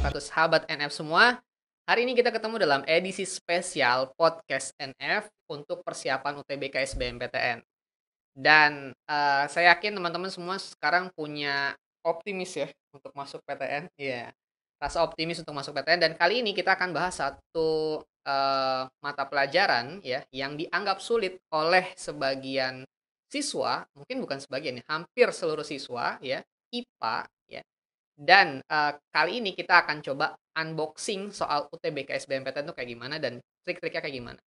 wabarakatuh, sahabat NF semua. Hari ini kita ketemu dalam edisi spesial podcast NF untuk persiapan UTBK SBMPTN. Dan, saya yakin teman-teman semua sekarang punya optimis ya untuk masuk PTN, iya, rasa optimis untuk masuk PTN dan kali ini kita akan bahas satu, mata pelajaran ya yang dianggap sulit oleh sebagian siswa, mungkin bukan sebagian ya, hampir seluruh siswa ya, IPA ya. Dan, kali ini kita akan coba unboxing soal UTBK SBMPTN itu kayak gimana dan trik-triknya kayak gimana.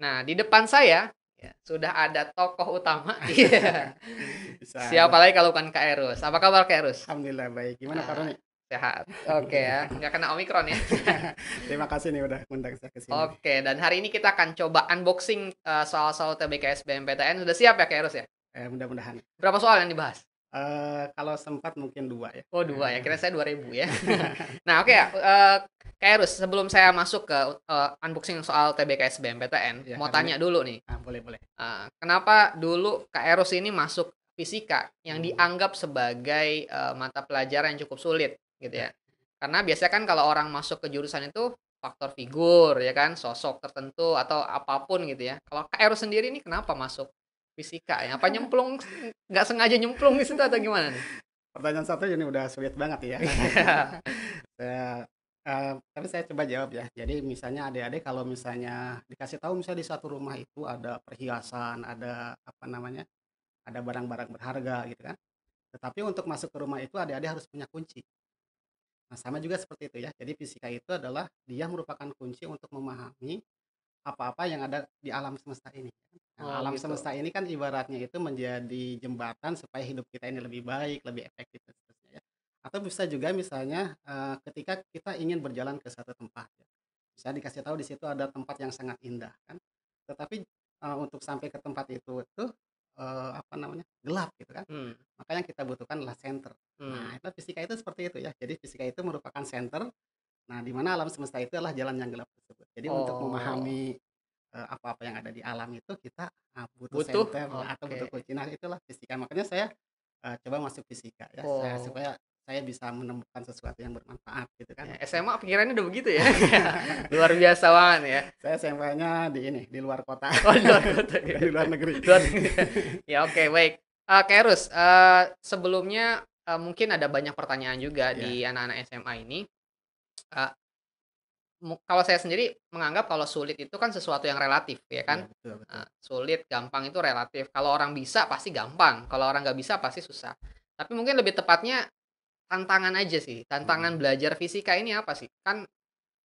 Nah, di depan saya, ya, sudah ada tokoh utama iya, Bisa siapa aja. lagi kalau bukan Kak Erus. Apa kabar Kak Erus? Alhamdulillah baik. Gimana Kak Ah, Roni? sehat, oke ya, nggak kena omikron ya. Terima kasih nih udah ngundang saya ke sini nih. Oke, dan hari ini kita akan coba unboxing, soal-soal UTBK SBMPTN. Sudah siap ya Kak Erus ya? Mudah-mudahan. Berapa soal yang dibahas? Kalau sempat mungkin 2 ya. Oh 2 ya, kirain saya 2.000 ya. Nah oke ya, Kak Erus, sebelum saya masuk ke, unboxing soal TBK SBMPTN, Ya mau Kak Roni. tanya dulu nih, Boleh boleh. kenapa dulu Kak Erus ini masuk fisika yang Mmm, dianggap sebagai, mata pelajaran yang cukup sulit gitu ya. ya? Karena biasanya kan kalau orang masuk ke jurusan itu faktor figur ya kan, sosok tertentu atau apapun gitu ya. Kalau Kak Erus sendiri nih kenapa masuk fisika ya? Apa nyemplung nggak sengaja nyemplung di situ atau gimana nih? Pertanyaan satu ini udah sulit banget ya. Iya. Saya tapi saya coba jawab ya. Jadi misalnya adik-adik kalau misalnya dikasih tahu misalnya di satu rumah itu ada perhiasan, ada apa namanya, ada barang-barang berharga gitu kan. Tetapi untuk masuk ke rumah itu adik-adik harus punya kunci. Nah, sama juga seperti itu ya. Jadi fisika itu adalah dia merupakan kunci untuk memahami apa-apa yang ada di alam semesta ini. Nah, Oh alam gitu. semesta ini kan ibaratnya itu menjadi jembatan supaya hidup kita ini lebih baik, lebih efektif dan seterusnya ya. Atau bisa juga misalnya ketika kita ingin berjalan ke satu tempat ya. Misalnya dikasih tahu di situ ada tempat yang sangat indah kan. Tetapi untuk sampai ke tempat itu apa namanya? Gelap gitu kan. Mmm, Maka yang kita butuhkan adalah senter. Nah, mmm. itu fisika itu seperti itu ya. Jadi fisika itu merupakan senter. Nah, di mana alam semesta itu adalah jalan yang gelap tersebut. Jadi untuk Oh, memahami apa-apa yang ada di alam itu kita butuh butuh? senter atau Oke. butuh kunci. Nah, itulah fisika. Makanya saya coba masuk fisika ya, Oh, supaya saya bisa menemukan sesuatu yang bermanfaat gitu kan. ya SMA pikirannya udah begitu ya? Luar biasa banget ya. Saya SMP-nya di ini, di luar kota, Oh di luar kota bukan ya? di luar negeri. Luar negeri ya? Ya oke baik. Kak Erus, sebelumnya, mungkin ada banyak pertanyaan juga Iya, di anak-anak SMA ini, eee, kalau saya sendiri menganggap kalau sulit itu kan sesuatu yang relatif ya iya kan? betul betul. Sulit, gampang itu relatif. Kalau orang bisa pasti gampang, kalau orang nggak bisa pasti susah. Tapi mungkin lebih tepatnya tantangan aja sih, tantangan Mhm, belajar fisika ini apa sih? Kan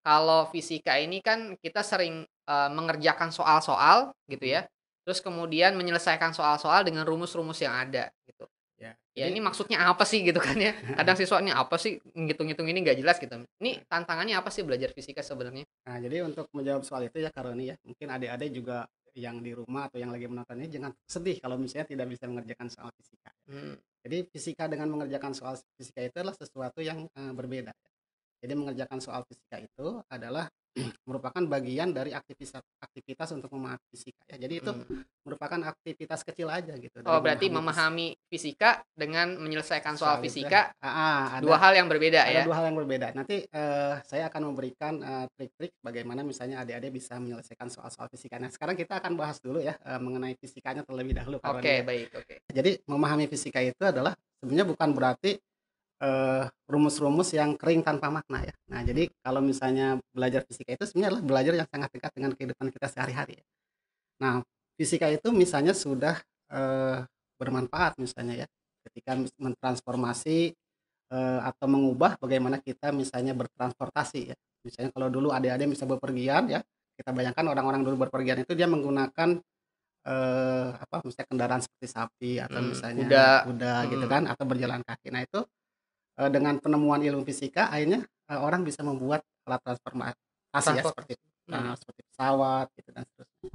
kalau fisika ini kan kita sering, mengerjakan soal-soal gitu mhm, ya, terus kemudian menyelesaikan soal-soal dengan rumus-rumus yang ada gitu. ya. Ya Jadi ini maksudnya apa sih gitu kan ya, kadang siswa ini apa sih ngitung-ngitung ini nggak jelas gitu. Ini tantangannya apa sih belajar fisika sebenarnya? nah, jadi untuk menjawab soal itu ya Kak Roni ya, mungkin adik-adik juga yang di rumah atau yang lagi menonton ini jangan sedih kalau misalnya tidak bisa mengerjakan soal fisika. Mmm, Jadi fisika dengan mengerjakan soal fisika itu adalah sesuatu yang berbeda. Jadi mengerjakan soal fisika itu adalah merupakan bagian dari aktivitas aktivitas untuk memahami fisika ya. Jadi itu mhm. merupakan aktivitas kecil aja gitu Oh dari berarti memahami memahami fisika dengan menyelesaikan soal soal itu fisika, 2 hal yang berbeda ada ya? 2 hal yang berbeda. Nanti saya akan memberikan trik-trik bagaimana misalnya adik-adik bisa menyelesaikan soal-soal fisika. Nah, sekarang kita akan bahas dulu ya mengenai fisikanya terlebih dahulu Kak Oke Roni ya. baik, oke. Jadi memahami fisika itu adalah sebenarnya bukan berarti rumus-rumus yang kering tanpa makna ya. Nah, jadi kalau misalnya belajar fisika itu sebenarnya adalah belajar yang sangat dekat dengan kehidupan kita sehari-hari ya. Nah, fisika itu misalnya sudah bermanfaat misalnya ya, ketika mentransformasi atau mengubah bagaimana kita misalnya bertransportasi ya. Misalnya kalau dulu adik-adik bisa bepergian ya, kita bayangkan orang-orang dulu berpergian itu dia menggunakan apa, misalnya kendaraan seperti sapi atau misalnya Kuda, kuda gitu mhm, kan, atau berjalan kaki. Nah itu dengan penemuan ilmu fisika akhirnya, orang bisa membuat alat transportasi ya seperti transportasi, mhm, seperti pesawat gitu dan seterusnya.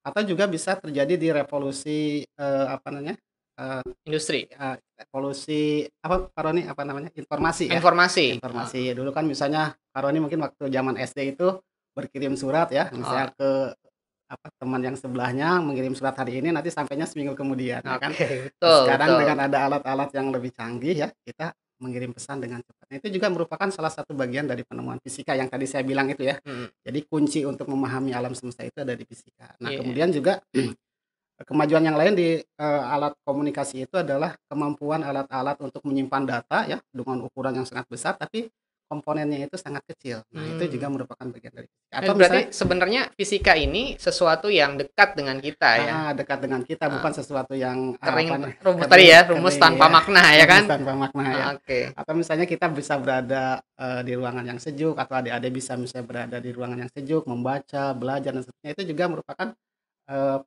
Atau juga bisa terjadi di revolusi, apa namanya, eee industri, evolusi apa Kak Roni, apa namanya, informasi ya, informasi, informasi. Dulu kan misalnya Kak Roni mungkin waktu zaman SD itu berkirim surat ya, oh, misalnya ke apa, teman yang sebelahnya mengirim surat hari ini nanti sampainya seminggu kemudian ya kan. oke, Nah betul sekarang betul, dengan ada alat-alat yang lebih canggih ya, kita mengirim pesan dengan cepat. Nah, itu juga merupakan salah satu bagian dari penemuan fisika yang tadi saya bilang itu ya. Mhm, Jadi kunci untuk memahami alam semesta itu ada di fisika. Nah, iya. kemudian juga kemajuan yang lain di, alat komunikasi itu adalah kemampuan alat-alat untuk menyimpan data ya, dengan ukuran yang sangat besar, tapi komponennya itu sangat kecil. Nah, itu juga Mmm. merupakan bagian dari fisika. Atau Berarti misalnya sebenarnya fisika ini sesuatu yang dekat dengan kita ya? dekat dengan kita, Heeh, bukan sesuatu yang, kering rumus tadi kering ya, rumus kering tanpa ya, makna ya kan? rumus tanpa makna ya. Oke. Atau misalnya kita bisa berada, di ruangan yang sejuk, atau adik-adik bisa misalnya berada di ruangan yang sejuk, membaca, belajar, dan seterusnya, itu juga merupakan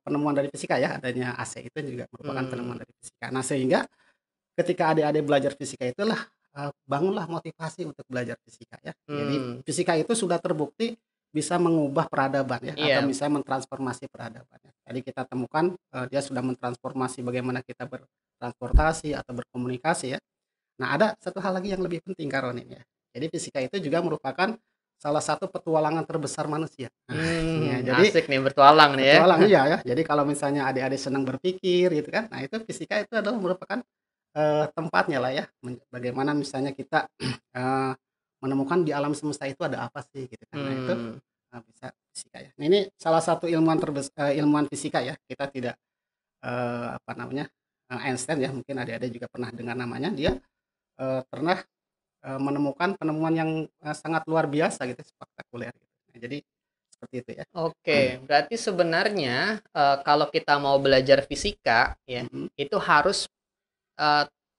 penemuan dari fisika ya, adanya AC itu juga merupakan penemuan Mmm, dari fisika. Nah, sehingga ketika adik-adik belajar fisika itulah, bangunlah motivasi untuk belajar fisika ya. Jadi mmm, fisika itu sudah terbukti bisa mengubah peradaban ya, atau iya, misalnya mentransformasi peradaban ya. Tadi kita temukan, dia sudah mentransformasi bagaimana kita bertransportasi atau berkomunikasi ya. Nah, ada satu hal lagi yang lebih penting Kak Roni ya. Jadi fisika itu juga merupakan salah satu petualangan terbesar manusia. Nah, iya, jadi asik nih bertualang nih ya. petualang iya ya. Jadi kalau misalnya adik-adik senang berpikir gitu kan, nah itu fisika itu adalah merupakan, tempatnya lah ya, bagaimana misalnya kita, menemukan di alam semesta itu ada apa sih gitu kan. Nah itu, Mmm, bisa fisika ya. Nah ini salah satu ilmuwan fisika ya, kita tidak, apa namanya, Einstein ya, mungkin adik-adik juga pernah dengar namanya. Dia, pernah, menemukan penemuan yang, sangat luar biasa gitu, spektakuler gitu. Nah jadi seperti itu ya. oke. Berarti sebenarnya, kalau kita mau belajar fisika ya, Mhm. itu harus,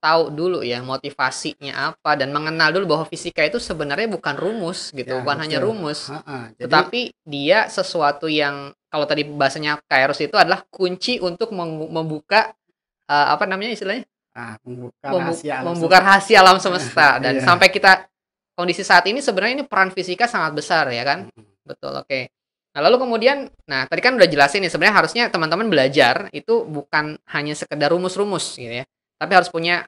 tahu dulu ya motivasinya apa dan mengenal dulu bahwa fisika itu sebenarnya bukan rumus gitu, Ya bukan hanya betul, rumus, heeh. Jadi, tetapi dia sesuatu yang kalau tadi bahasanya Kairos itu adalah kunci untuk membuka, apa namanya istilahnya, membuka rahasia alam membuka semesta. rahasia alam semesta dan Iya, sampai kita kondisi saat ini sebenarnya ini peran fisika sangat besar ya kan? mhm, Betul, oke. Nah lalu kemudian, nah tadi kan udah jelasin nih sebenarnya harusnya teman-teman belajar itu bukan hanya sekedar rumus-rumus gitu ya, tapi harus punya,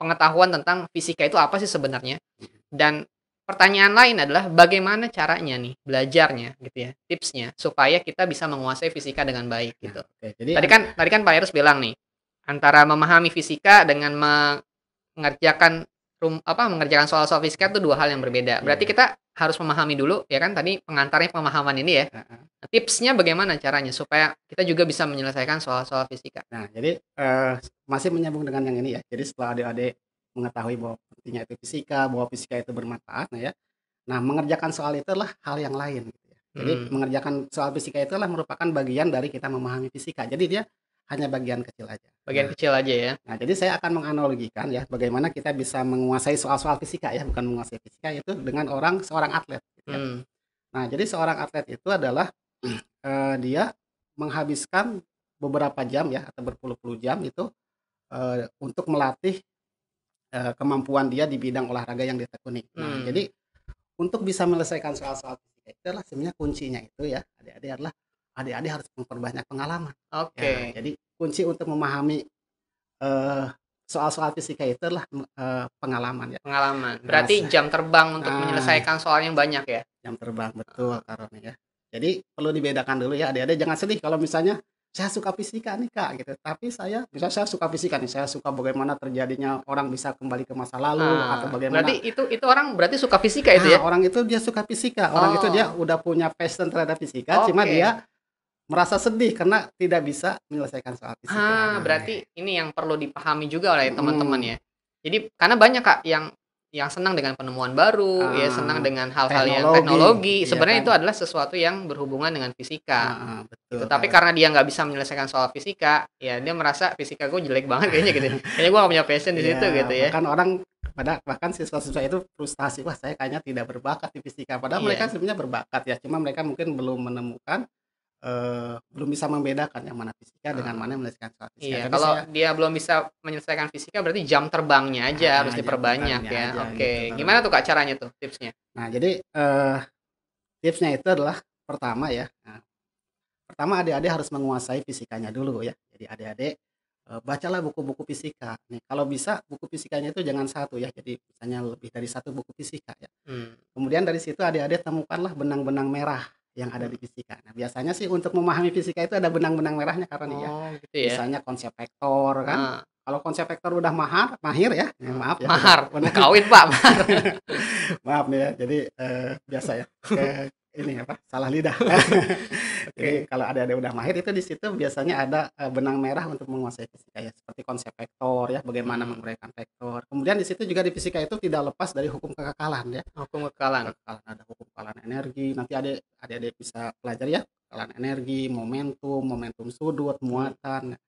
pengetahuan tentang fisika itu apa sih sebenarnya. mhm. Dan pertanyaan lain adalah bagaimana caranya nih belajarnya gitu ya, tipsnya supaya kita bisa menguasai fisika dengan baik Nah, gitu. oke. Jadi Tadi kan Pak Heru bilang nih, antara memahami fisika dengan mengerjakan mengerjakan soal-soal fisika itu 2 hal yang berbeda. Berarti iya, kita harus memahami dulu ya kan tadi pengantarnya pemahaman ini ya. heeh. Nah, tipsnya bagaimana caranya supaya kita juga bisa menyelesaikan soal-soal fisika? Nah, jadi, masih menyambung dengan yang ini ya. Jadi setelah adik-adik mengetahui bahwa pentingnya itu fisika, bahwa fisika itu bermanfaat, nah ya. Nah, mengerjakan soal itu adalah hal yang lain gitu ya. Jadi Mhm, mengerjakan soal fisika itu adalah merupakan bagian dari kita memahami fisika. Jadi dia hanya bagian kecil aja. bagian kecil aja ya. Jadi saya akan menganalogikan ya, bagaimana kita bisa menguasai soal-soal fisika ya, bukan menguasai fisika itu dengan seorang atlet gitu ya. Mmm, Nah, jadi seorang atlet itu adalah, dia menghabiskan beberapa jam ya, atau berpuluh-puluh jam itu, untuk melatih, kemampuan dia di bidang olahraga yang ditekuni. Nah, mmm, jadi untuk bisa menyelesaikan soal-soal fisika itu adalah sebenarnya kuncinya itu ya, adik-adik adalah adik-adik harus memperbanyak pengalaman. Ya, oke. jadi kunci untuk memahami Eee, soal-soal fisika itu adalah, pengalaman ya. Pengalaman. Nah Berarti jam terbang untuk nah, menyelesaikan soal yang banyak ya? jam terbang, betul Kak Roni ya. Jadi perlu dibedakan dulu ya adik-adik jangan sedih kalau misalnya, "Saya suka fisika nih Kak," gitu, tapi saya suka fisika nih, saya suka bagaimana terjadinya orang bisa kembali ke masa lalu atau Berarti bagaimana itu orang berarti suka fisika itu ya? orang itu dia suka fisika, orang itu dia Oh, udah punya passion terhadap fisika, cuma oke. dia merasa sedih karena tidak bisa menyelesaikan soal fisika. Nah, Berarti ini yang perlu dipahami juga oleh teman-teman mhm, ya. Jadi karena banyak Kak yang senang dengan penemuan baru, ya senang eee, dengan hal-hal yang teknologi, teknologi, iya sebenarnya kan? itu adalah sesuatu yang berhubungan dengan fisika, Heeh, betul gitu. Tapi Kak. karena dia nggak bisa menyelesaikan soal fisika, ya dia merasa fisika gue jelek banget kayaknya gitu. Kayaknya gue nggak punya passion di situ Iya, gitu ya. bahkan bahkan siswa-siswa itu frustasi, "Wah, saya kayaknya tidak berbakat di fisika." Padahal mereka Iya. sebenarnya berbakat ya, cuma mereka mungkin belum menemukan, belum bisa membedakan yang mana fisika dengan Heeh. mana yang menyelesaikan soal fisika. Iya, Jadi kalau saya dia belum bisa menyelesaikan fisika berarti jam terbangnya aja harus jam diperbanyak terbangnya ya. aja Oke, gitu Kak gimana Roni. tuh Kak caranya tuh tipsnya? Nah jadi, tipsnya itu adalah pertama ya, pertama adik-adik harus menguasai fisikanya dulu ya. Jadi adik-adik, bacalah buku-buku fisika. Nih kalau bisa buku fisikanya itu jangan satu ya, jadi misalnya lebih dari satu buku fisika ya. Mmm, Kemudian dari situ adik-adik temukanlah benang-benang merah yang ada mhm. di fisika. Nah biasanya sih untuk memahami fisika itu ada benang-benang merahnya Kak Roni ya. Oh gitu ya? Misalnya konsep vektor kan, Heeh. Kalau konsep vektor udah mahir ya, maaf ya udah Mahar, mau kawin Pak, mahar. maaf nih ya, jadi, biasa ya, ini apa, salah lidah. Jadi Oke. kalau adik-adik udah mahir itu di situ biasanya ada, benang merah untuk menguasai fisika ya, seperti konsep vektor ya, bagaimana Mhm, menguraikan vektor. Kemudian di situ juga di fisika itu tidak lepas dari hukum kekekalan ya. hukum kekalan. Kekekalan, ada hukum kekekalan energi, nanti adik-adik bisa pelajari ya, kekekalan energi, momentum, momentum sudut, Mmm, muatan.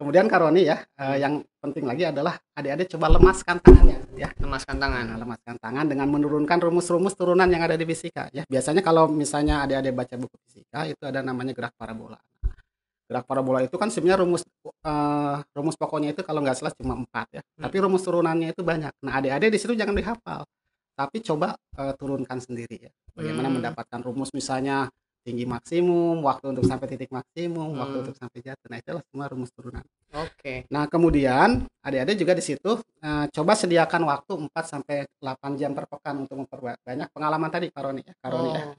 Kemudian Kak Roni ya, mhm, yang penting lagi adalah adik-adik coba lemaskan tangannya ya. lemaskan tangan. Lemaskan tangan dengan menurunkan rumus-rumus turunan yang ada di fisika ya. Biasanya kalau misalnya adik-adik baca buku fisika itu ada namanya gerak parabola. Gerak parabola itu kan sebenarnya rumus pokoknya itu kalau nggak salah cuma 4 ya, tapi Mhm, rumus turunannya itu banyak. Nah, adik-adik di situ jangan dihafal, tapi coba, turunkan sendiri ya. Bagaimana mmm, mendapatkan rumus misalnya tinggi maksimum, waktu untuk sampai titik maksimum, waktu mmm, untuk sampai jatuh. Nah, itulah semua rumus turunan. oke. Nah, kemudian adik-adik juga di situ, coba sediakan waktu 4 sampai 8 jam per pekan untuk memperbanyak pengalaman tadi Kak Roni ya. Oh,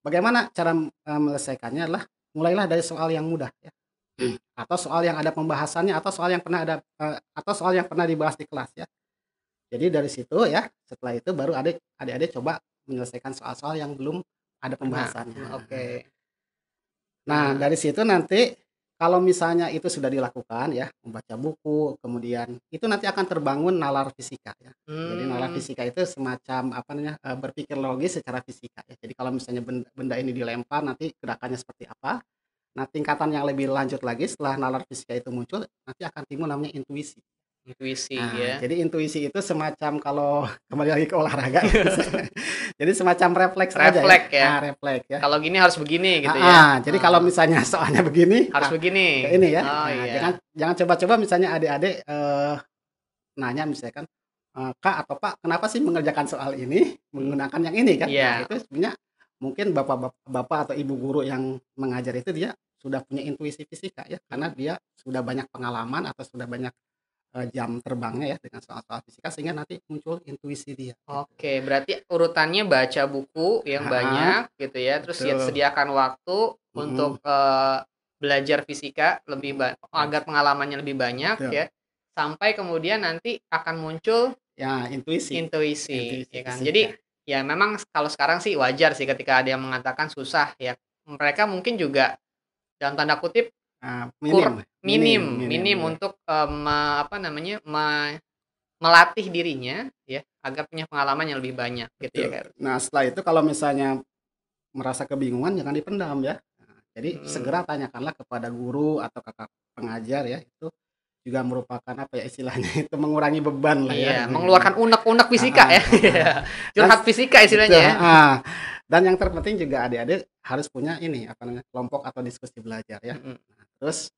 Bagaimana cara, menyelesaikannya adalah mulailah dari soal yang mudah ya, atau soal yang ada pembahasannya, atau soal yang pernah dibahas di kelas ya. Jadi dari situ ya, setelah itu baru adik-adik coba menyelesaikan soal-soal yang belum ada pernah, pembahasannya. oke. Nah, Nah, dari situ nanti kalau misalnya itu sudah dilakukan ya, membaca buku, kemudian itu nanti akan terbangun nalar fisika ya. Jadi nalar mmm, fisika itu semacam apa namanya, berpikir logis secara fisika ya. Jadi kalau misalnya benda ini dilempar nanti gerakannya seperti apa. Nah, tingkatan yang lebih lanjut lagi setelah nalar fisika itu muncul, nanti akan timbul namanya intuisi. intuisi Nah, ya. jadi intuisi itu semacam kalau kembali lagi ke olahraga ya, jadi semacam refleks aja ya, Refleks ya, refleks ya. kalau gini harus begini gitu ya? Heeh, jadi kalau misalnya soalnya begini, Harus ke begini. ini ya, Oh jangan iya, jangan coba-coba misalnya adik-adik, nanya misalkan, "Kak atau Pak, kenapa sih mengerjakan soal ini mhm, menggunakan yang ini?" Kan. Nah, iya, itu sebenarnya mungkin bapak atau ibu guru yang mengajar itu dia sudah punya intuisi fisika ya, karena mhm. dia sudah banyak pengalaman atau sudah banyak, jam terbangnya ya dengan soal-soal fisika sehingga nanti muncul intuisi dia, gitu. Oke, berarti urutannya baca buku yang Heeh, banyak gitu ya, terus betul, sediakan waktu untuk, mhm, belajar fisika lebih belajar, agar pengalamannya lebih banyak betul. ya, sampai kemudian nanti akan muncul Ya, intuisi, intuisi ya kan. fisika. Jadi, ya memang kalau sekarang sih wajar sih ketika ada yang mengatakan susah ya, mereka mungkin juga dalam tanda kutip Minim minim minim minim, minim iya, untuk, apa namanya, melatih dirinya ya, agar punya pengalaman yang lebih banyak gitu ya, betul. Kak. Nah, setelah itu kalau misalnya merasa kebingungan jangan dipendam ya. Nah, jadi Mhm, segera tanyakanlah kepada guru atau kakak pengajar ya, itu juga merupakan apa ya istilahnya itu mengurangi beban lah ya, iya, mengeluarkan unek-unek fisika heeh ya, heeh. iya, Dan curhat fisika istilahnya betul, ya. heeh. Dan yang terpenting juga adik-adik harus punya ini, apa namanya, kelompok atau diskusi belajar ya. Mhm, Nah, terus,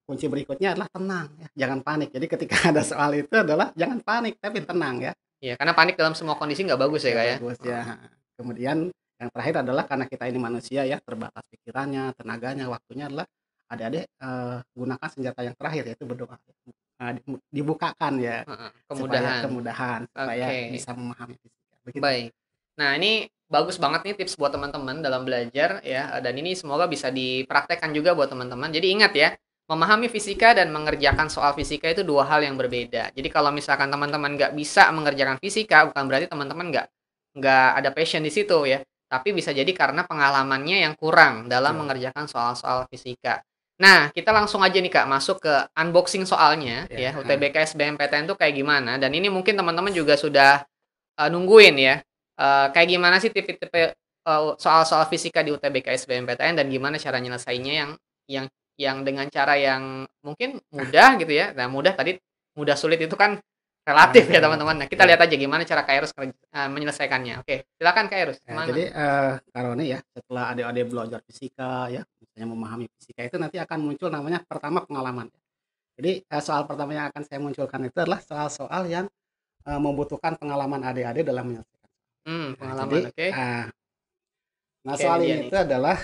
kunci berikutnya adalah tenang ya, jangan panik. Jadi ketika ada soal itu adalah jangan panik tapi mhm. tenang ya. Iya, karena panik dalam semua kondisi nggak bagus ya, Nggak Kak, ya? bagus ya, Heeh, heeh. Kemudian yang terakhir adalah karena kita ini manusia ya, terbatas pikirannya, tenaganya, waktunya adalah adik-adik, gunakan senjata yang terakhir yaitu berdoa, dibukakan ya, heeh, supaya kemudahan. kemudahan, supaya Oke, bisa memahami fisika, begitu. baik. Nah, ini bagus banget nih tips buat teman-teman dalam belajar ya, dan ini semoga bisa dipraktekkan juga buat teman-teman. Jadi ingat ya, memahami fisika dan mengerjakan soal fisika itu 2 hal yang berbeda. Jadi kalau misalkan teman-teman nggak bisa mengerjakan fisika, bukan berarti teman-teman nggak ada passion di situ ya, tapi bisa jadi karena pengalamannya yang kurang dalam Betul, mengerjakan soal-soal fisika. Nah, kita langsung aja nih Kak, masuk ke unboxing soalnya ya, ya, heeh, UTBK SBMPTN itu kayak gimana, dan ini mungkin teman-teman juga sudah nungguin ya, kayak gimana sih tipe-tipe, soal-soal fisika di UTBK SBMPTN dan gimana cara nyelesainnya yang yang dengan cara yang mungkin mudah gitu ya. Nah mudah tadi, mudah sulit itu kan relatif ya teman-teman. relatif, Nah kita iya. lihat aja gimana cara Kak Erus menyelesaikannya. Oke silakan Kak Erus, Ya, semangat. jadi, Kak Roni ya, setelah adik-adik belajar fisika ya, misalnya memahami fisika itu nanti akan muncul namanya pertama pengalaman. Jadi, soal pertama yang akan saya munculkan itu adalah soal-soal yang, membutuhkan pengalaman adik-adik dalam menyelesaikan. Nah, jadi, Pengalaman oke. nah Oke ini soal dia ini nih. itu adalah,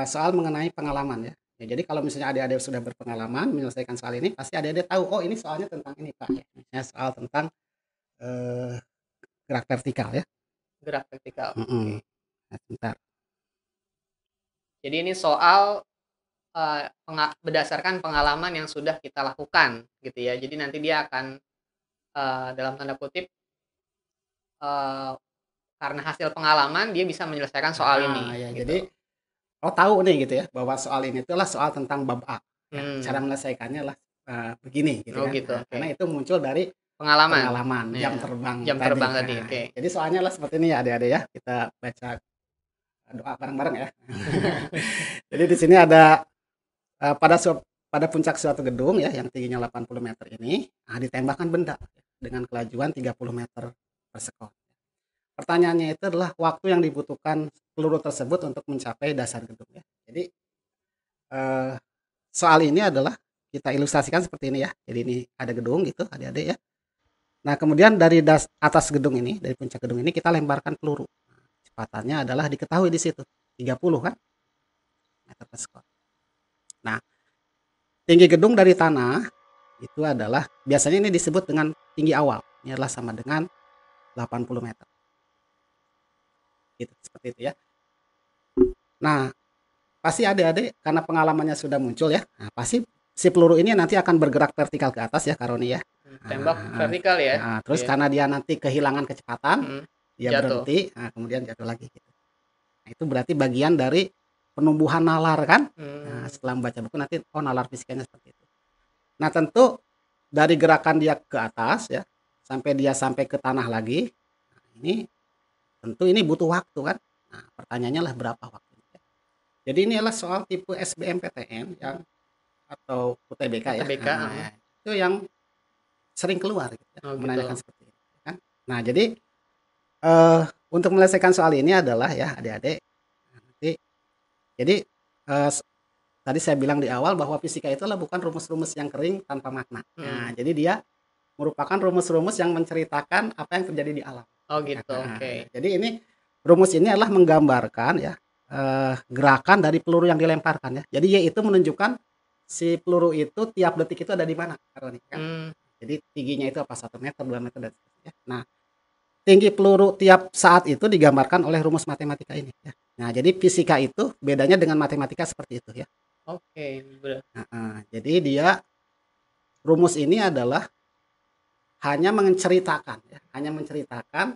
soal mengenai pengalaman ya. Ya jadi kalau misalnya adik-adik sudah berpengalaman menyelesaikan soal ini, pasti adik-adik tahu, "Oh ini soalnya tentang ini Pak," ya. Misalnya soal tentang, eee, gerak vertikal ya, Gerak vertikal, mhm. oke. Nah sebentar, Jadi ini soal berdasarkan pengalaman yang sudah kita lakukan gitu ya. Jadi nanti dia akan, dalam tanda kutip, eee, karena hasil pengalaman dia bisa menyelesaikan soal ini Ya, gitu. jadi tahu nih gitu ya, bahwa soal ini itulah soal tentang bab A, ya. Cara Mmm, menyelesaikannya lah, begini gitu oh kan. gitu, Nah, oke. karena itu muncul dari Pengalaman? pengalaman jam Iya, terbang jam tadi. terbang tadi, Nah, oke. jadi soalnya lah seperti ini ya adik-adik ya, kita baca doa bareng-bareng ya. Jadi di sini ada, pada puncak suatu gedung ya yang tingginya 80 meter ini, ditembakkan benda dengan kelajuan 30 meter per sekon. Pertanyaannya itu adalah waktu yang dibutuhkan peluru tersebut untuk mencapai dasar gedung ya. Jadi, eee, soal ini adalah kita ilustrasikan seperti ini ya. Jadi ini ada gedung gitu adik-adik ya. Nah kemudian dari atas gedung ini, dari puncak gedung ini kita lemparkan peluru. Kecepatannya adalah diketahui di situ, 30 kan meter per sekon. Nah, tinggi gedung dari tanah itu adalah biasanya ini disebut dengan tinggi awal. Ini adalah sama dengan 80 meter. Gitu, seperti itu ya. Nah, pasti adik-adik karena pengalamannya sudah muncul ya, nah pasti si peluru ini nanti akan bergerak vertikal ke atas ya Kak Roni ya. Tembak Heeh, vertikal ya? terus Iya, karena dia nanti kehilangan kecepatan, mhm, dia jatuh. berhenti, kemudian jatuh lagi gitu. Nah, itu berarti bagian dari penumbuhan nalar kan. Nah, Mmm, setelah membaca buku nanti, oh nalar fisikanya seperti itu. Nah, tentu dari gerakan dia ke atas ya, sampai ke tanah lagi, nah ini tentu ini butuh waktu kan. Nah, pertanyaannya lah berapa waktunya. Jadi ini adalah soal tipe SBMPTN yang atau UTBK ya, UTBK, heeh. itu yang sering keluar gitu ya, Oh menanyakan gitu. seperti itu kan. Nah jadi, untuk menyelesaikan soal ini adalah ya adik-adik, nanti jadi, tadi saya bilang di awal bahwa fisika itu adalah bukan rumus-rumus yang kering tanpa makna. Nah Mhm. jadi dia merupakan rumus-rumus yang menceritakan apa yang terjadi di alam, Oh gitu kan. gitu, oke. Ya. Jadi ini rumus ini adalah menggambarkan ya, gerakan dari peluru yang dilemparkan ya. Jadi Y itu menunjukkan si peluru itu tiap detik itu ada di mana, Kak Roni, kan. Mmm, Jadi tingginya itu apa 1 meter, 2 meter, dan seterusnya. Nah, tinggi peluru tiap saat itu digambarkan oleh rumus matematika ini ya. Nah, jadi fisika itu bedanya dengan matematika seperti itu ya. oke, Jadi dia rumus ini adalah hanya menceritakan ya, hanya menceritakan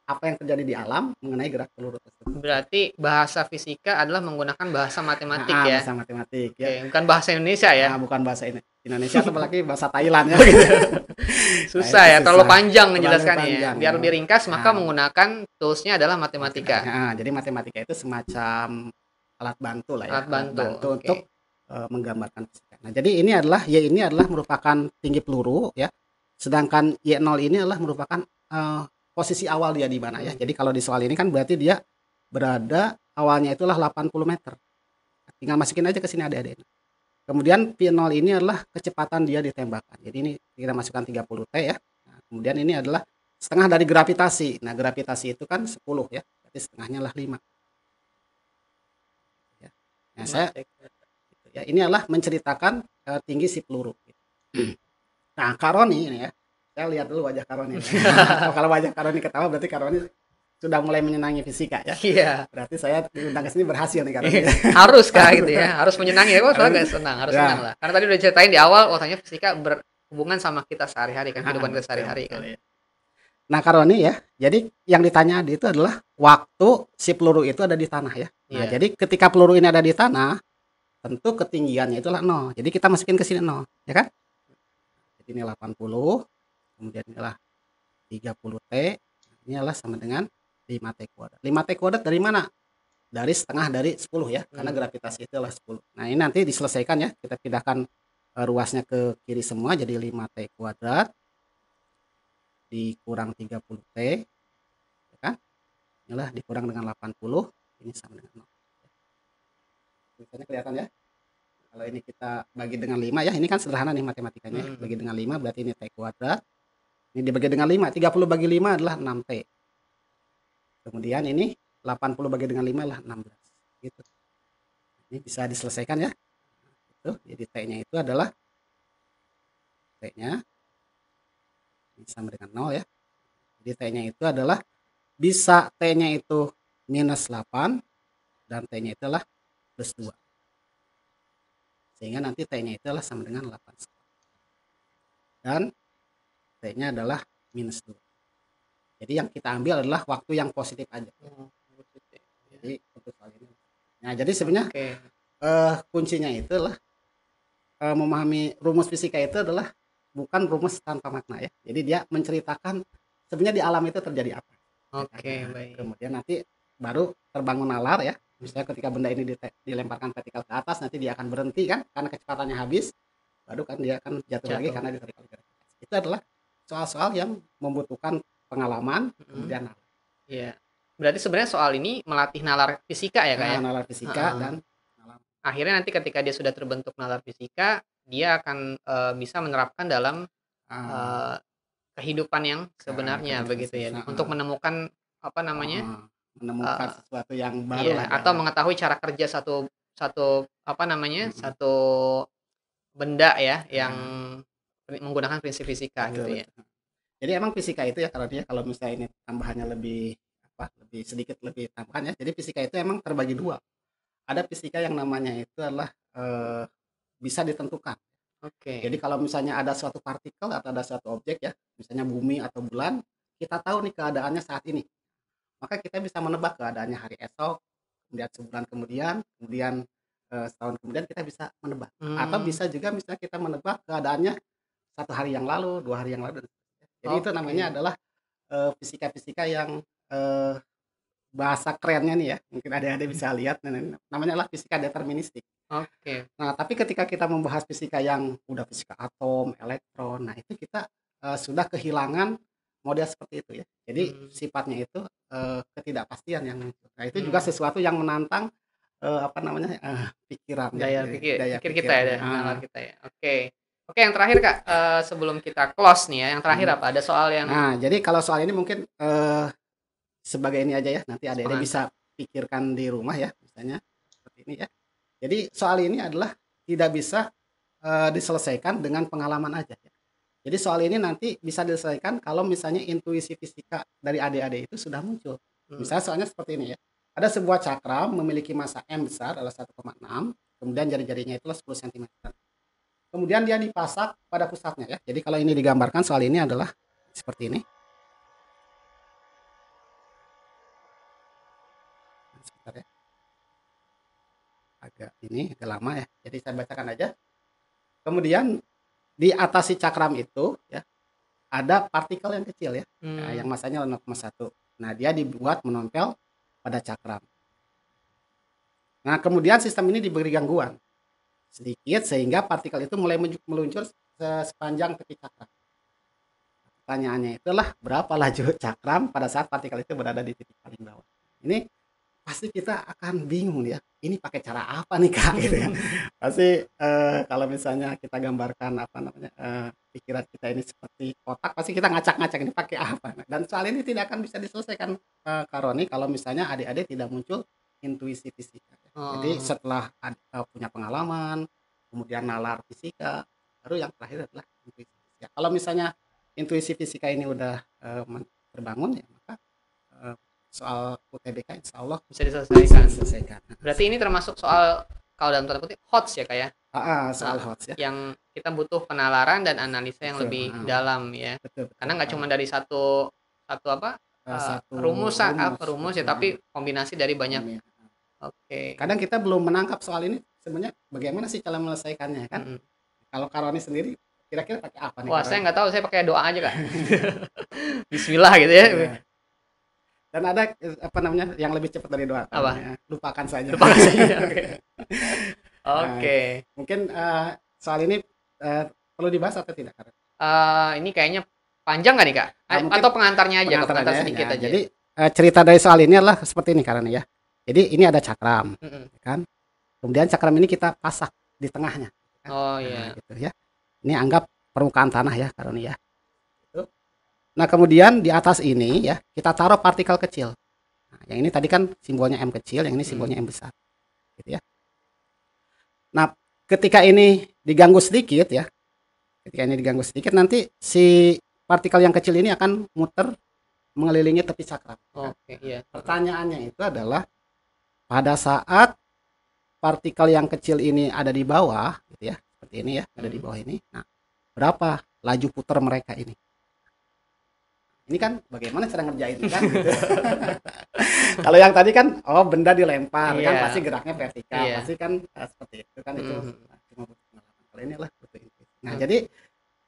apa yang terjadi di alam mengenai gerak peluru tersebut ya. berarti bahasa fisika adalah menggunakan bahasa matematik ya? Bahasa matematik ya. Oke, bukan bahasa Indonesia ya? Bukan bahasa Indonesia atau apalagi bahasa Thailand ya. Oh gitu. Nah, Susah itu ya, terlalu susah, panjang terlalu menjelaskannya ya. panjang Biar ya. lebih ringkas maka Nah, menggunakan tools-nya adalah matematika, jadi matematika itu semacam alat bantu lah ya, alat alat bantu, bantu oke. untuk, menggambarkan fisika. Nah, jadi ini adalah Y ini adalah merupakan tinggi peluru ya, sedangkan Y0 ini adalah merupakan, posisi awal dia di mana ya. Mhm, Jadi kalau di soal ini kan berarti dia berada awalnya itulah 80 meter. Tinggal masukin aja ke sini adik-adik. Kemudian P0 ini adalah kecepatan dia ditembakkan. Jadi ini kita masukkan 30 T ya. Nah, kemudian ini adalah setengah dari gravitasi. Nah, gravitasi itu kan 10 ya. Berarti setengahnya lah 5 ya. Nah, 5 saya gitu ya. Ini adalah menceritakan tinggi si peluru. Nah, Karoni ini ya. Saya lihat dulu wajah Karoni. Kalau wajah Karoni ketawa berarti Karoni sudah mulai menyenangi fisika ya. Iya. Berarti saya diundang ke sini berhasil nih Karoni. Harus Kak gitu ya, harus menyenangi ya, kok soalnya nggak senang, harus senang Ya. lah. Karena tadi udah ceritain di awal, oh ternyata fisika berhubungan sama kita sehari-hari kan, kehidupan kita Betul sehari-hari betul kan. ya. Nah, Karoni ya, jadi yang ditanya itu adalah waktu si peluru itu ada di tanah ya. Nah, Iya, jadi ketika peluru ini ada di tanah, tentu ketinggiannya itulah 0. Jadi kita masukin ke sini 0, ya kan? Jadi ini 80, kemudian inilah 30 T, ini adalah sama dengan 5 T kuadrat. 5 T kuadrat dari mana? Dari setengah dari 10 ya, karena mmm, gravitasi itu adalah 10. Nah, ini nanti diselesaikan ya, kita pindahkan ruasnya ke kiri semua jadi 5 T kuadrat dikurang 30 T, ya kan? Inilah dikurang dengan 80, ini sama dengan 0. Tulisannya kelihatan ya. Kalau ini kita bagi dengan 5 ya, ini kan sederhana nih matematikanya. mhm, Bagi dengan 5 berarti ini T kuadrat. Ini dibagi dengan 5, 30 bagi 5 adalah 6T. Kemudian ini 80 bagi dengan 5 adalah 16. Gitu. Ini bisa diselesaikan ya. Itu, jadi T-nya itu adalah T-nya ini sama dengan 0 ya. Jadi T-nya itu adalah bisa T-nya itu minus 8 dan T-nya itu adalah plus 2. sehingga nanti T-nya itu adalah sama dengan 8 dan T-nya adalah minus 2. Jadi yang kita ambil adalah waktu yang positif aja. Jadi untuk soal ini. Nah, jadi sebenarnya kuncinya itu adalah memahami rumus fisika itu adalah bukan rumus tanpa makna ya. Jadi dia menceritakan sebenarnya di alam itu terjadi apa. Baik. Kemudian nanti baru terbangun nalar ya. Misalnya ketika benda ini dilemparkan vertikal ke atas, nanti dia akan berhenti kan karena kecepatannya habis, baru kan dia akan jatuh lagi karena ditarik ke atas. Itu adalah soal-soal yang membutuhkan pengalaman, kemudian nalar. Iya. Berarti sebenarnya soal ini melatih nalar fisika ya, Kak ya? Nalar fisika dan akhirnya nanti ketika dia sudah terbentuk nalar fisika, dia akan bisa menerapkan dalam kehidupan yang sebenarnya begitu ya. Untuk menemukan apa namanya? Menemukan sesuatu yang baru lah. Atau mengetahui cara kerja satu apa namanya? Satu benda ya yang menggunakan prinsip fisika gitu ya. Jadi emang fisika itu ya kalau misalnya ini tambahannya lebih sedikit lebih tambahan ya. Jadi fisika itu emang terbagi dua. Ada fisika yang namanya itu adalah bisa ditentukan. Jadi kalau misalnya ada suatu partikel atau ada suatu objek ya, misalnya bumi atau bulan, kita tahu nih keadaannya saat ini. Maka kita bisa menebak keadaannya hari esok, kemudian sebulan kemudian setahun kemudian kita bisa menebak. Atau bisa juga misalnya kita menebak keadaannya 1 hari yang lalu, 2 hari yang lalu. Jadi itu namanya adalah fisika-fisika yang bahasa kerennya nih ya, mungkin adik-adik bisa lihat, namanya adalah fisika deterministik. Nah, tapi ketika kita membahas fisika yang udah fisika atom, elektron, nah itu kita sudah kehilangan model seperti itu ya. Jadi sifatnya itu ketidakpastian yang muncul. Nah, itu juga sesuatu yang menantang pikiran daya pikir kita ya, nalar kita ya. Oke, yang terakhir Kak, sebelum kita close nih ya, yang terakhir apa? Ada soal yang Nah, jadi kalau soal ini mungkin sebagai ini aja ya, nanti adik-adik bisa pikirkan di rumah ya, misalnya seperti ini ya. Jadi soal ini adalah tidak bisa diselesaikan dengan pengalaman aja ya. Jadi soal ini nanti bisa diselesaikan kalau misalnya intuisi fisika dari adik-adik itu sudah muncul. Misalnya soalnya seperti ini ya. Ada sebuah cakram memiliki massa M besar adalah 1,6, kemudian jari-jarinya itulah 10 cm. Kemudian dia dipasak pada pusatnya ya. Jadi kalau ini digambarkan soal ini adalah seperti ini. Sebentar ya. Agak lama ya. Jadi saya bacakan aja. Kemudian di atas si cakram itu ya ada partikel yang kecil ya, yang massanya 0,1. Nah, dia dibuat menempel pada cakram. Nah, kemudian sistem ini diberi gangguan sedikit sehingga partikel itu mulai meluncur sepanjang tepi cakram. Pertanyaannya itulah berapa laju cakram pada saat partikel itu berada di titik paling bawah. Ini pasti kita akan bingung ya, ini pakai cara apa nih Kak gitu ya. Pasti kalau misalnya kita gambarkan pikiran kita ini seperti kotak, pasti kita ngacak-ngacak ini pakai apa. Dan soal ini tidak akan bisa diselesaikan Kak Roni kalau misalnya adik-adik tidak muncul intuisi fisika. Jadi setelah punya pengalaman, kemudian nalar fisika, baru yang terakhir adalah intuisi fisika. Kalau misalnya intuisi fisika ini udah terbangun ya, maka soal UTBK insya Allah bisa diselesaikan. Berarti ini termasuk soal kalau dalam tanda kutip HOTS ya Kak ya? Soal HOTS ya. Yang kita butuh penalaran dan analisa yang lebih dalam ya. Betul. Karena nggak cuma dari satu rumus ya, tapi kombinasi dari banyak. Kadang kita belum menangkap soal ini sebenarnya bagaimana sih cara menyelesaikannya kan? Kalau Karoni sendiri kira-kira pakai apa nih? Wah, saya nggak tahu, saya pakai doa aja Kak. Bismillah gitu ya. Dan ada yang lebih cepat dari doa. Apa? Lupakan saja. Oke. Mungkin soal ini perlu dibahas atau tidak? Ini kayaknya panjang nggak nih Kak? Atau pengantarnya aja, pengantar sedikit aja. Jadi cerita dari soal ini adalah seperti ini karena ya. Jadi ini ada cakram, kan? Kemudian cakram ini kita pasak di tengahnya. Kan? Oh iya. Gitu ya. Ini anggap permukaan tanah ya karena ya. Nah, kemudian di atas ini ya kita taruh partikel kecil. Nah, yang ini tadi kan simbolnya M kecil, yang ini simbolnya M besar. Gitu ya. Nah, ketika ini diganggu sedikit ya. Nanti si partikel yang kecil ini akan muter mengelilingi tepi cakram. Oke, iya. Pertanyaannya itu adalah pada saat partikel yang kecil ini ada di bawah gitu ya, seperti ini ya, ada di bawah ini. Nah, berapa laju putar mereka ini? Ini kan bagaimana cara ngerjainnya kan gitu. Kalau yang tadi kan benda dilempar kan pasti geraknya vertikal, pasti kan seperti itu kan itu cuma butuh pengalaman. Kalau ini lah butuh intuisi. Nah, jadi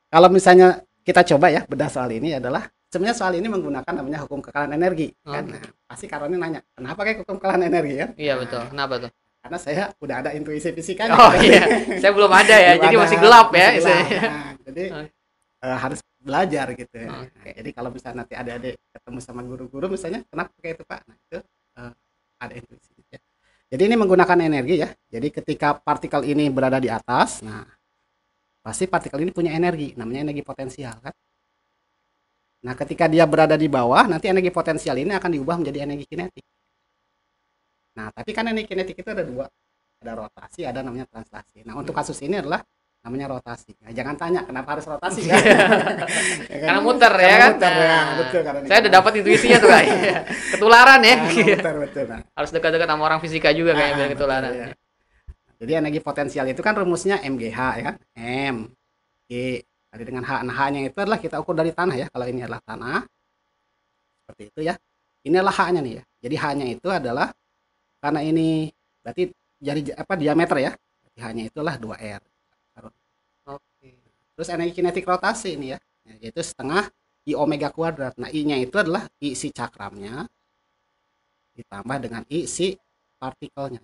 kalau misalnya kita coba ya bedah soal ini adalah sebenarnya soal ini menggunakan namanya hukum kekalahan energi kan. Nah, pasti Karoni nanya, "Kenapa kayak hukum kekalahan energi kan?" Iya betul. Kenapa tuh? Karena saya udah ada intuisi fisikanya. Oh iya. Saya belum ada ya. Jadi masih gelap ya istilahnya. Nah, jadi harus belajar gitu ya. Nah, jadi kalau misalnya nanti adik-adik ketemu sama guru-guru misalnya, kenapa kayak itu Pak? Nah, itu ada intuisi ya. Jadi ini menggunakan energi ya. Jadi ketika partikel ini berada di atas, nah pasti partikel ini punya energi, namanya energi potensial kan. Nah, ketika dia berada di bawah, nanti energi potensial ini akan diubah menjadi energi kinetik. Nah, tapi kan energi kinetik itu ada dua, ada rotasi, ada namanya translasi. Nah, untuk kasus ini adalah namanya rotasi. Nah, jangan tanya kenapa harus rotasi kan? Karena muter ya kan? Muter, ya, betul, saya udah dapat intuisinya tuh Kak. Ketularan ya. Muter, betul. Nah. Harus dekat-dekat sama orang fisika juga kayak biar ketularan. Betul, ya. Jadi energi potensial itu kan rumusnya MGH ya kan? M, G, tadi dengan H. Nah, H-nya itu adalah kita ukur dari tanah ya. Kalau ini adalah tanah, seperti itu ya. Ini adalah H-nya nih ya. Jadi H-nya itu adalah karena ini berarti diameter ya. H-nya itu adalah 2R. Oke. Terus energi kinetik rotasi ini ya, yaitu setengah I omega kuadrat. Nah, I-nya itu adalah I si cakramnya ditambah dengan I si partikelnya.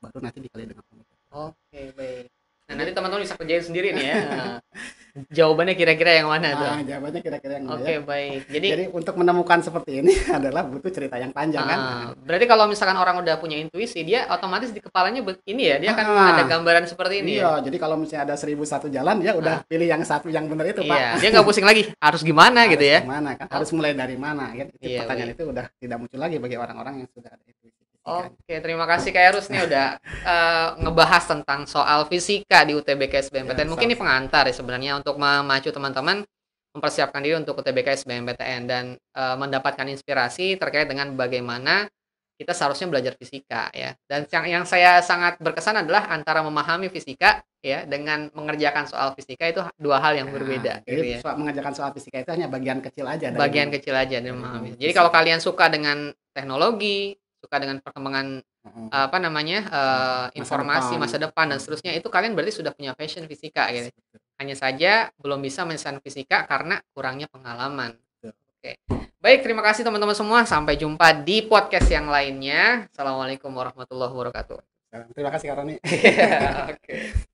Baru nanti dikali dengan omega. Oke, baik. Nah, nanti teman-teman bisa kerjain sendiri nih ya. Jawabannya kira-kira yang mana tuh? Jawabannya kira-kira yang mana? Oke, baik. Jadi untuk menemukan seperti ini adalah butuh cerita yang panjang kan. Berarti kalau misalkan orang udah punya intuisi, dia otomatis di kepalanya ini ya, dia akan ada gambaran seperti ini. Iya, jadi kalau misalnya ada 1001 jalan, dia udah pilih yang satu yang benar itu, Pak. Iya, dia nggak pusing lagi, harus gimana gitu ya. Gimana kan? Harus mulai dari mana kan? Pertanyaan itu udah tidak muncul lagi bagi orang-orang yang sudah ada intuisi. Oke, terima kasih Kak Erus nih udah ngebahas tentang soal fisika di UTBK SBMPTN. Mungkin ini pengantar ya sebenarnya untuk memacu teman-teman mempersiapkan diri untuk UTBK SBMPTN dan mendapatkan inspirasi terkait dengan bagaimana kita seharusnya belajar fisika ya. Dan yang saya sangat berkesan adalah antara memahami fisika ya dengan mengerjakan soal fisika itu dua hal yang berbeda. Jadi mengerjakan soal fisika itu hanya bagian kecil aja. Bagian kecil aja dan memahami. Jadi kalau kalian suka dengan teknologi, suka dengan perkembangan informasi masa depan dan seterusnya, itu kalian berarti sudah punya passion fisika gitu. Hanya saja belum bisa menyelesaikan fisika karena kurangnya pengalaman. Oke. Baik, terima kasih teman-teman semua. Sampai jumpa di podcast yang lainnya. Assalamualaikum warahmatullahi wabarakatuh. Terima kasih Kak Roni. Oke.